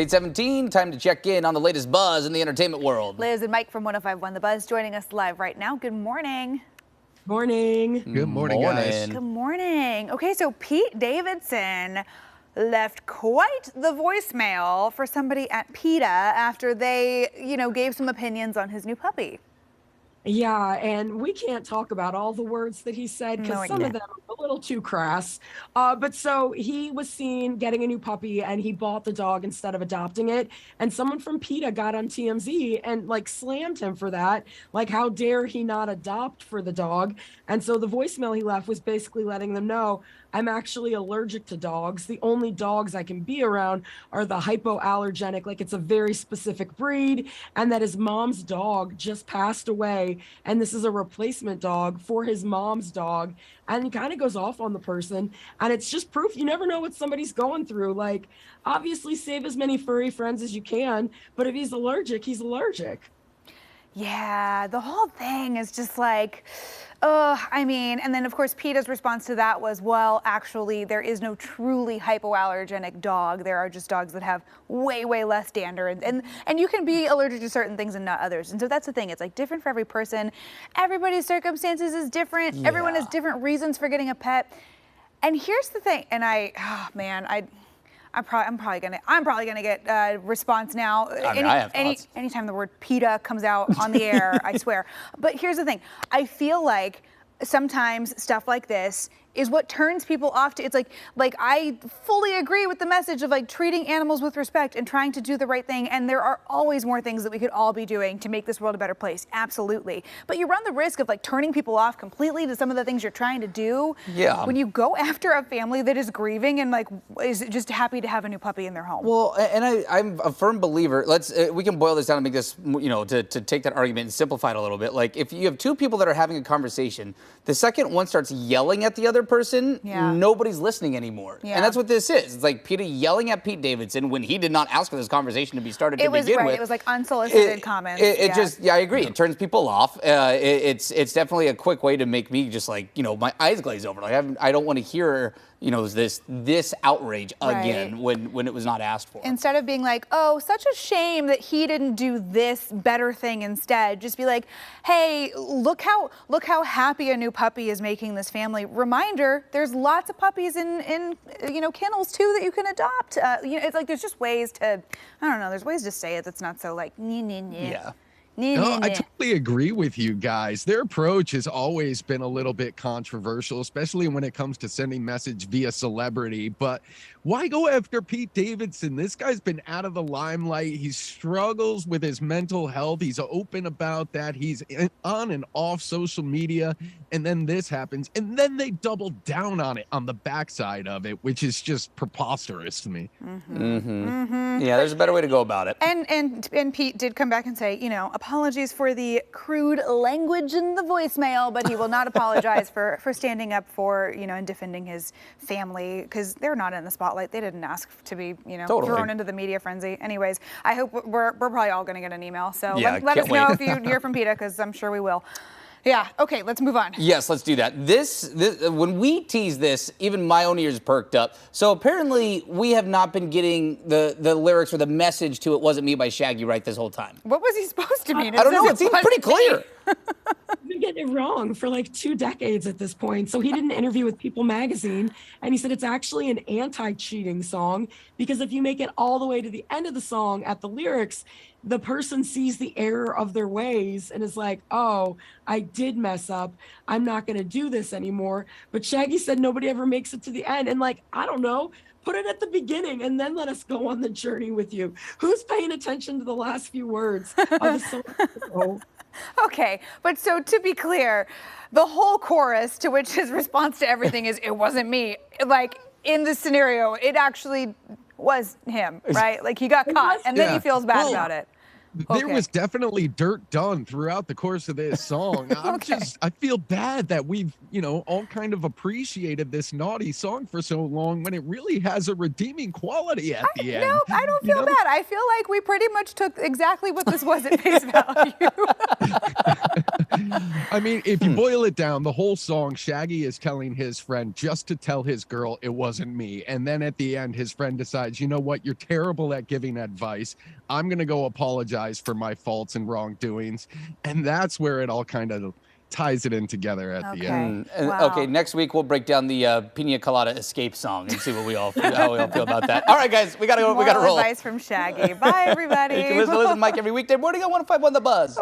8:17, time to check in on the latest buzz in the entertainment world. Liz and Mike from 105.1 The Buzz joining us live right now. Good morning. Morning. Good morning, guys. Good morning. Okay, so Pete Davidson left quite the voicemail for somebody at PETA after they, gave some opinions on his new puppy. Yeah, and we can't talk about all the words that he said because some of them are a little too crass. But so he was seen getting a new puppy and he bought the dog instead of adopting it. And someone from PETA got on TMZ and slammed him for that. Like, how dare he not adopt for the dog? And so the voicemail he left was basically letting them know, I'm actually allergic to dogs. The only dogs I can be around are the hypoallergenic, like it's a very specific breed, and that his mom's dog just passed away. And this is a replacement dog for his mom's dog. And he kind of goes off on the person. And it's just proof you never know what somebody's going through. Like, obviously save as many furry friends as you can, but if he's allergic, he's allergic. Yeah, the whole thing is just like, and then of course PETA's response to that was, well, actually there is no truly hypoallergenic dog. There are just dogs that have way, way less dander, and you can be allergic to certain things and not others. And so that's the thing. It's like different for every person. Everybody's circumstances is different. Yeah. Everyone has different reasons for getting a pet. And here's the thing, and I'm probably gonna get a response now. Anytime the word PETA comes out on the air, I swear. But here's the thing. I feel like sometimes stuff like this is what turns people off to, it's like I fully agree with the message of treating animals with respect and trying to do the right thing. And there are always more things that we could all be doing to make this world a better place. Absolutely. But you run the risk of turning people off completely to some of the things you're trying to do. Yeah. When you go after a family that is grieving and is just happy to have a new puppy in their home. Well, and I'm a firm believer. We can boil this down and make this, to take that argument and simplify it a little bit. Like, if you have two people that are having a conversation, the second one starts yelling at the other person, nobody's listening anymore. Yeah. And that's what this is. It's like PETA yelling at Pete Davidson when he did not ask for this conversation to be started to begin with. It was like unsolicited comments. I agree. It turns people off. It's definitely a quick way to make me just my eyes glaze over. I don't want to hear this outrage again when it was not asked for. Instead of being like, oh, such a shame that he didn't do this better thing instead, just be like, hey, look how happy a new puppy is making this family. Reminder, there's lots of puppies in kennels too that you can adopt. It's like there's just ways to, there's ways to say it that's not so Yeah. No, I totally agree with you guys. Their approach has always been a little bit controversial, especially when it comes to sending message via celebrity. But why go after Pete Davidson? This guy's been out of the limelight. He struggles with his mental health. He's open about that. He's on and off social media. And then this happens. And then they double down on it on the backside of it, which is just preposterous to me. Yeah, there's a better way to go about it. And Pete did come back and say, apologies for the crude language in the voicemail, but he will not apologize for standing up for, and defending his family, because they're not in the spotlight. They didn't ask to be, thrown into the media frenzy. Anyways, I hope we're probably all going to get an email. So let us know if you hear from PETA, because I'm sure we will. Yeah, okay, let's move on. Yes, let's do that. This when we tease this, even my own ears perked up. So apparently we have not been getting the lyrics or the message to It Wasn't Me by Shaggy right this whole time. What was he supposed to mean? I don't know, it seems pretty clear. You've been getting it wrong for 2 decades at this point. So he did an interview with People magazine, and he said it's actually an anti-cheating song, because if you make it all the way to the end of the song at the lyrics, the person sees the error of their ways and is like, oh, I did mess up. I'm not going to do this anymore. But Shaggy said nobody ever makes it to the end. And I don't know, put it at the beginning and then let us go on the journey with you. Who's paying attention to the last few words of the song? Okay, but so to be clear, the whole chorus to which his response to everything is, it wasn't me. In this scenario, it actually was him, right? He got caught and then he feels bad about it. There was definitely dirt done throughout the course of this song. I feel bad that we've, all kind of appreciated this naughty song for so long when it really has a redeeming quality at the end. No, I don't feel bad. I feel like we pretty much took exactly what this was at face value. I mean, if you boil it down, the whole song, Shaggy is telling his friend just to tell his girl it wasn't me. And then at the end, his friend decides, you know what? You're terrible at giving advice. I'm going to go apologize for my faults and wrongdoings. And that's where it all kind of ties it in together at the end. Wow. Okay, next week we'll break down the Pina Colada Escape song and see what how we all feel about that. All right, guys, we gotta go. We gotta roll. Advice from Shaggy. Bye, everybody. You can listen to Mike every weekday morning on 105.1 The Buzz.